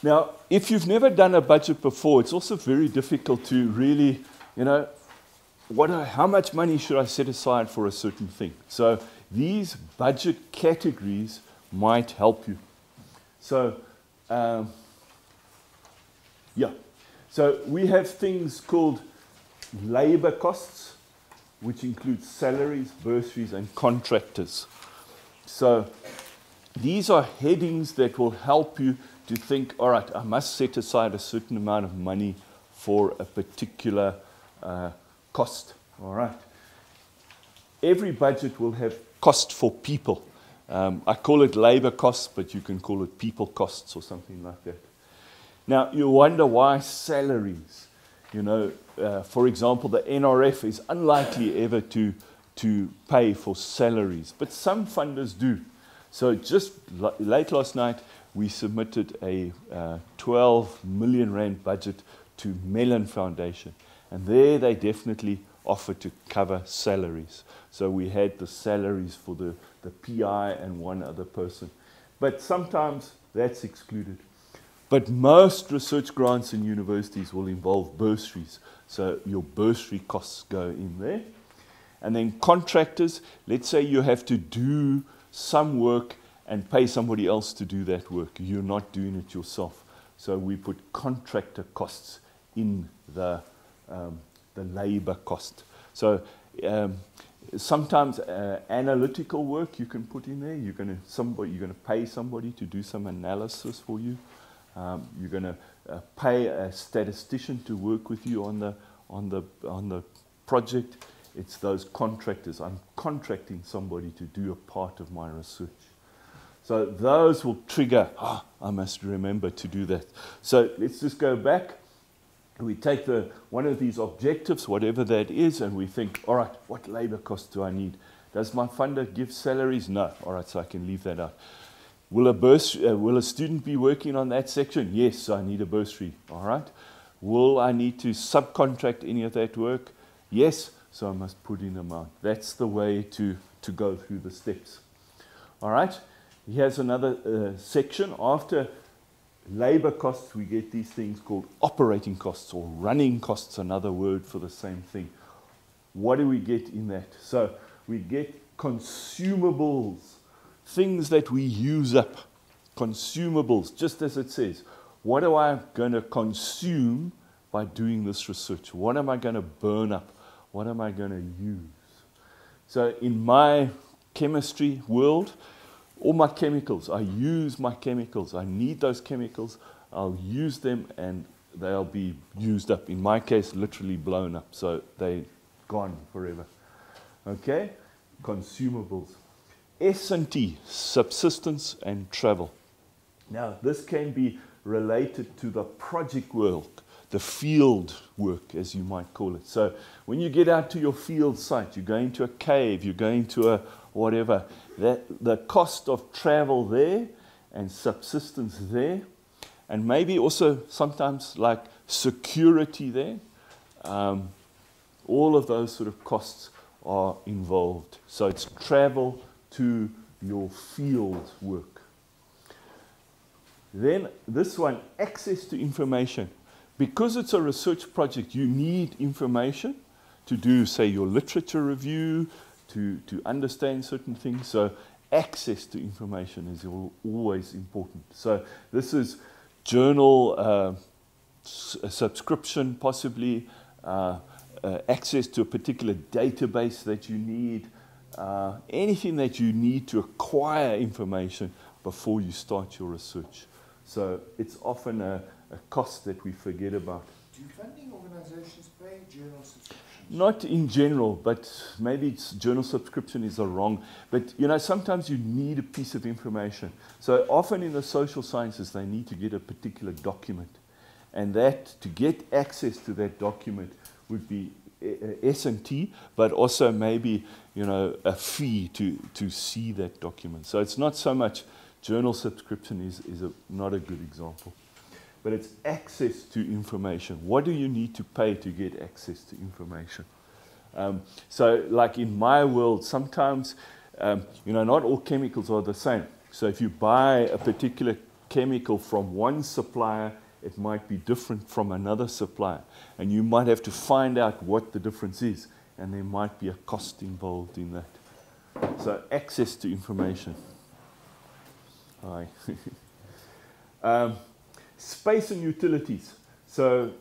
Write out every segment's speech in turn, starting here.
Now, if you've never done a budget before, it's also very difficult to really, how much money should I set aside for a certain thing? So these budget categories might help you. So, So we have things called labor costs, which include salaries, bursaries, and contractors. So these are headings that will help you to think, all right, I must set aside a certain amount of money for a particular cost. All right. Every budget will have cost for people. I call it labor costs, but you can call it people costs or something like that. Now, you wonder why salaries. For example, the NRF is unlikely ever to pay for salaries, but some funders do. So just late last night, we submitted a 12 million rand budget to Mellon Foundation, and there they definitely offered to cover salaries. So we had the salaries for the PI and one other person. But sometimes that's excluded. But most research grants in universities will involve bursaries. So your bursary costs go in there. And then contractors, let's say you have to do some work and pay somebody else to do that work. You're not doing it yourself. So we put contractor costs in the labor cost. So sometimes analytical work you can put in there. You're going to pay somebody to do some analysis for you. You're going to pay a statistician to work with you on the project. It's those contractors. I'm contracting somebody to do a part of my research. So those will trigger, I must remember to do that. So let's just go back. We take one of these objectives, whatever that is, and we think, all right, what labor costs do I need? Does my funder give salaries? No. All right, so I can leave that out. Will a student be working on that section? Yes, so I need a bursary. All right. Will I need to subcontract any of that work? Yes, so I must put in amount. That's the way to go through the steps. All right. Here's another section. After labor costs, we get these things called operating costs or running costs, another word for the same thing. What do we get in that? So we get consumables. Things that we use up, consumables, just as it says. What am I going to consume by doing this research? What am I going to burn up? What am I going to use? So in my chemistry world, all my chemicals, I use my chemicals. I need those chemicals. I'll use them and they'll be used up. In my case, literally blown up. So they're gone forever. Okay? Consumables. S&T, subsistence and travel. Now, this can be related to the project work, the field work, as you might call it. So when you get out to your field site, you're going to a cave, you're going to a whatever, the cost of travel there and subsistence there, and maybe also sometimes like security there, all of those sort of costs are involved. So it's travel to your field work. Then this one, access to information. Because it's a research project, you need information to do, say, your literature review, to understand certain things. So access to information is always important. So this is journal subscription, possibly, access to a particular database that you need, anything that you need to acquire information before you start your research. So it's often a cost that we forget about. Do funding organizations pay journal subscriptions? Not in general, but maybe journal subscription is wrong. But sometimes you need a piece of information. So often in the social sciences, they need to get a particular document. And to get access to that document would be S&T, but also maybe a fee to see that document. So it's not so much journal subscription is not a good example, but it's access to information. What do you need to pay to get access to information? So like in my world, sometimes not all chemicals are the same. So if you buy a particular chemical from one supplier, it might be different from another supplier. And you might have to find out what the difference is, and there might be a cost involved in that. So access to information. Hi. Space and utilities. So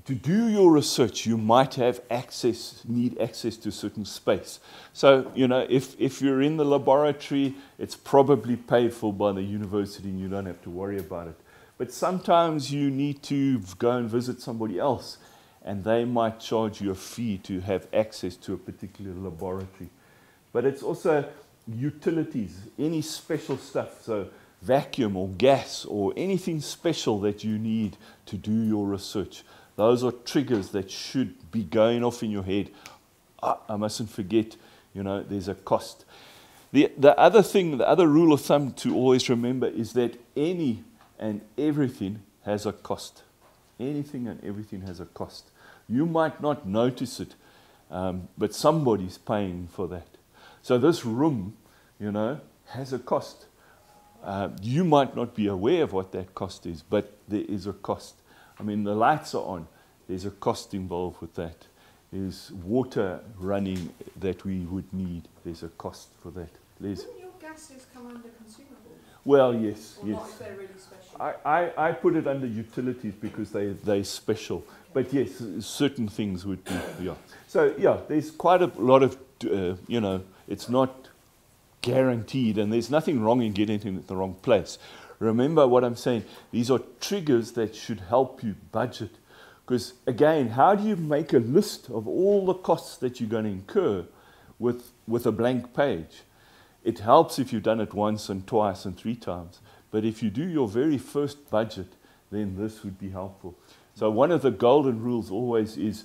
to do your research, you might have need access to certain space. So, you know, if you're in the laboratory, it's probably paid for by the university and you don't have to worry about it. But sometimes you need to go and visit somebody else, and they might charge you a fee to have access to a particular laboratory. But it's also utilities, any special stuff, so vacuum or gas or anything special that you need to do your research. Those are triggers that should be going off in your head. I mustn't forget, you know, there's a cost. The other thing, the other rule of thumb to always remember is that any and everything has a cost. Anything and everything has a cost. You might not notice it, but somebody's paying for that. So this room, you know, has a cost. You might not be aware of what that cost is, but there is a cost. I mean, the lights are on. There's a cost involved with that. There's water running that we would need. There's a cost for that. Wouldn't your gases come under consumables? Well, yes, or yes. not if they're really special? I put it under utilities because they're special. But yes, certain things would be, yeah. So, yeah, there's quite a lot of, you know, it's not guaranteed, and there's nothing wrong in getting it in the wrong place. Remember what I'm saying. These are triggers that should help you budget. Because, again, how do you make a list of all the costs that you're going to incur with a blank page? It helps if you've done it once and twice and 3 times. But if you do your very first budget, then this would be helpful. So one of the golden rules always is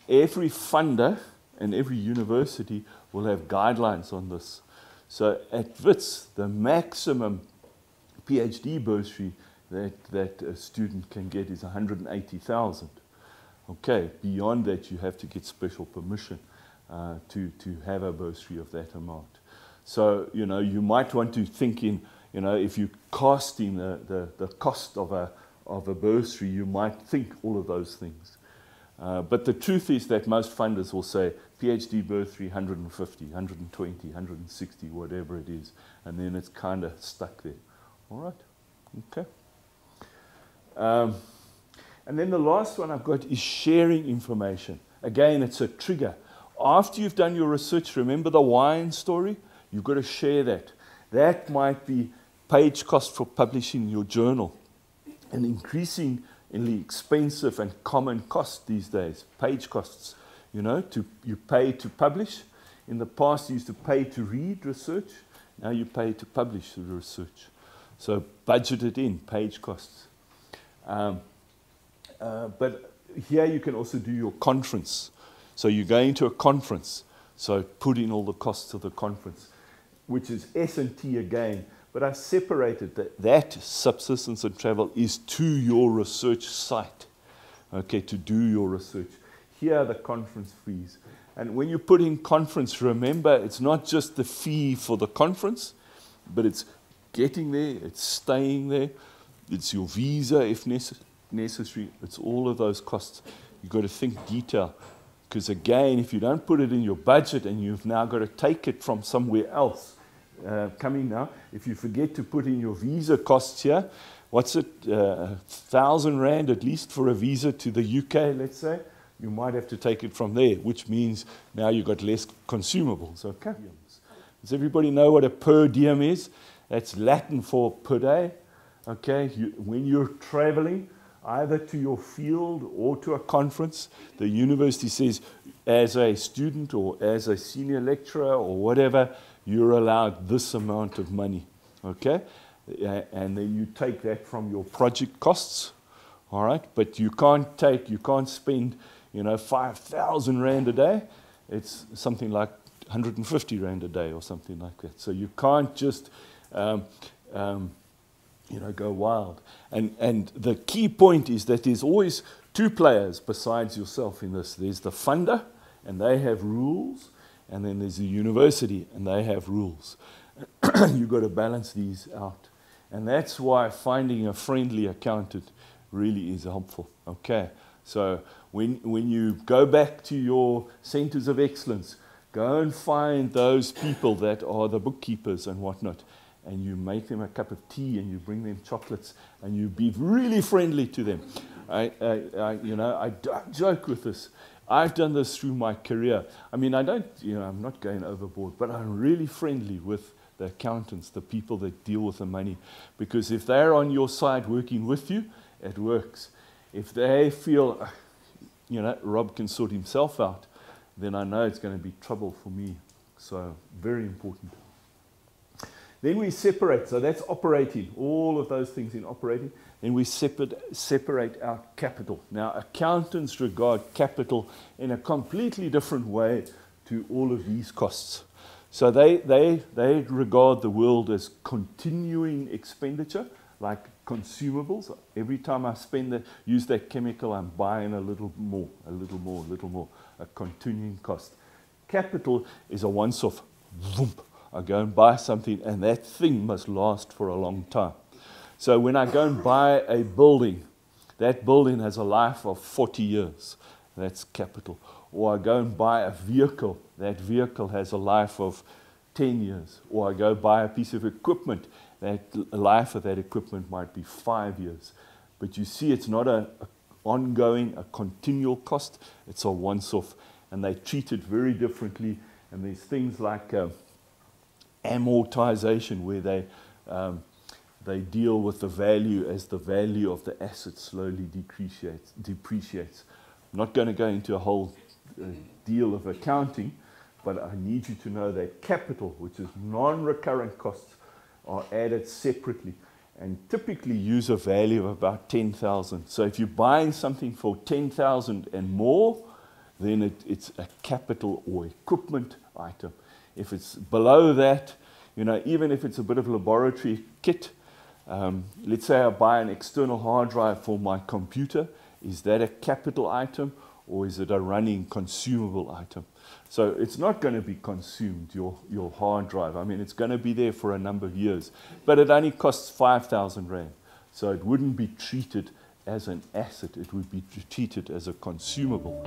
every funder and every university will have guidelines on this. So at WITS, the maximum PhD bursary that a student can get is 180,000. Okay, beyond that you have to get special permission to have a bursary of that amount. So, you know, you might want to think in, you know, if you're casting the cost of a bursary, you might think all of those things. But the truth is that most funders will say PhD bursary 150, 120, 160, whatever it is, and then it's kind of stuck there. All right, okay. And then the last one I've got is sharing information. Again, it's a trigger. After you've done your research, remember the wine story? You've got to share that. That might be page cost for publishing your journal. An increasingly expensive and common cost these days, page costs. You know, you pay to publish. In the past, you used to pay to read research. Now you pay to publish the research. So budget it in, page costs. But here you can also do your conference. So you're going to a conference. So put in all the costs of the conference, which is S&T again. But I've separated that subsistence and travel is to your research site, okay, to do your research. Here are the conference fees. And when you put in conference, remember, it's not just the fee for the conference, but it's getting there, it's staying there, it's your visa if necessary, it's all of those costs. You've got to think detail. Because again, if you don't put it in your budget and you've now got to take it from somewhere else, coming now, if you forget to put in your visa costs here, what's it, 1,000 Rand at least for a visa to the UK, let's say, you might have to take it from there, which means now you've got less consumables, okay? Does everybody know what a per diem is? That's Latin for per day, okay? When you're traveling, either to your field or to a conference, the university says, as a student or as a senior lecturer or whatever, you're allowed this amount of money, okay? And then you take that from your project costs, all right? But you can't spend, 5,000 Rand a day. It's something like 150 Rand a day or something like that. So you can't just, go wild. And the key point is that there's always 2 players besides yourself in this. There's the funder, and they have rules, and then there's the university, and they have rules. You've got to balance these out. And that's why finding a friendly accountant really is helpful. Okay, so when you go back to your centers of excellence, go and find those people that are the bookkeepers and whatnot, and you make them a cup of tea and you bring them chocolates and you be really friendly to them. I don't joke with this. I've done this through my career. I mean, I'm not going overboard, but I'm really friendly with the accountants, the people that deal with the money, because if they're on your side working with you, it works. If they feel, Rob can sort himself out, then I know it's going to be trouble for me. So, very important. Then we separate, so that's operating, all of those things in operating. Then we separate out capital. Now, accountants regard capital in a completely different way to all of these costs. So they regard the world as continuing expenditure, like consumables. Every time I use that chemical, I'm buying a little more, a continuing cost. Capital is a once-off, I go and buy something, and that thing must last for a long time. So when I go and buy a building, that building has a life of 40 years. That's capital. Or I go and buy a vehicle, that vehicle has a life of 10 years. Or I go buy a piece of equipment, that life of that equipment might be 5 years. But you see, it's not an ongoing, a continual cost, it's a once-off. And they treat it very differently. And there's things like amortization, where they deal with the value as the value of the asset slowly depreciates. I'm not going to go into a whole deal of accounting, but I need you to know that capital, which is non-recurrent costs, are added separately and typically use a value of about 10,000. So if you're buying something for 10,000 and more, then it's a capital or equipment item. If it's below that, even if it's a bit of laboratory kit, let's say I buy an external hard drive for my computer, is that a capital item or is it a running consumable item? So it's not going to be consumed, your hard drive. I mean, it's going to be there for a number of years, but it only costs 5,000 Rand. So it wouldn't be treated as an asset, it would be treated as a consumable.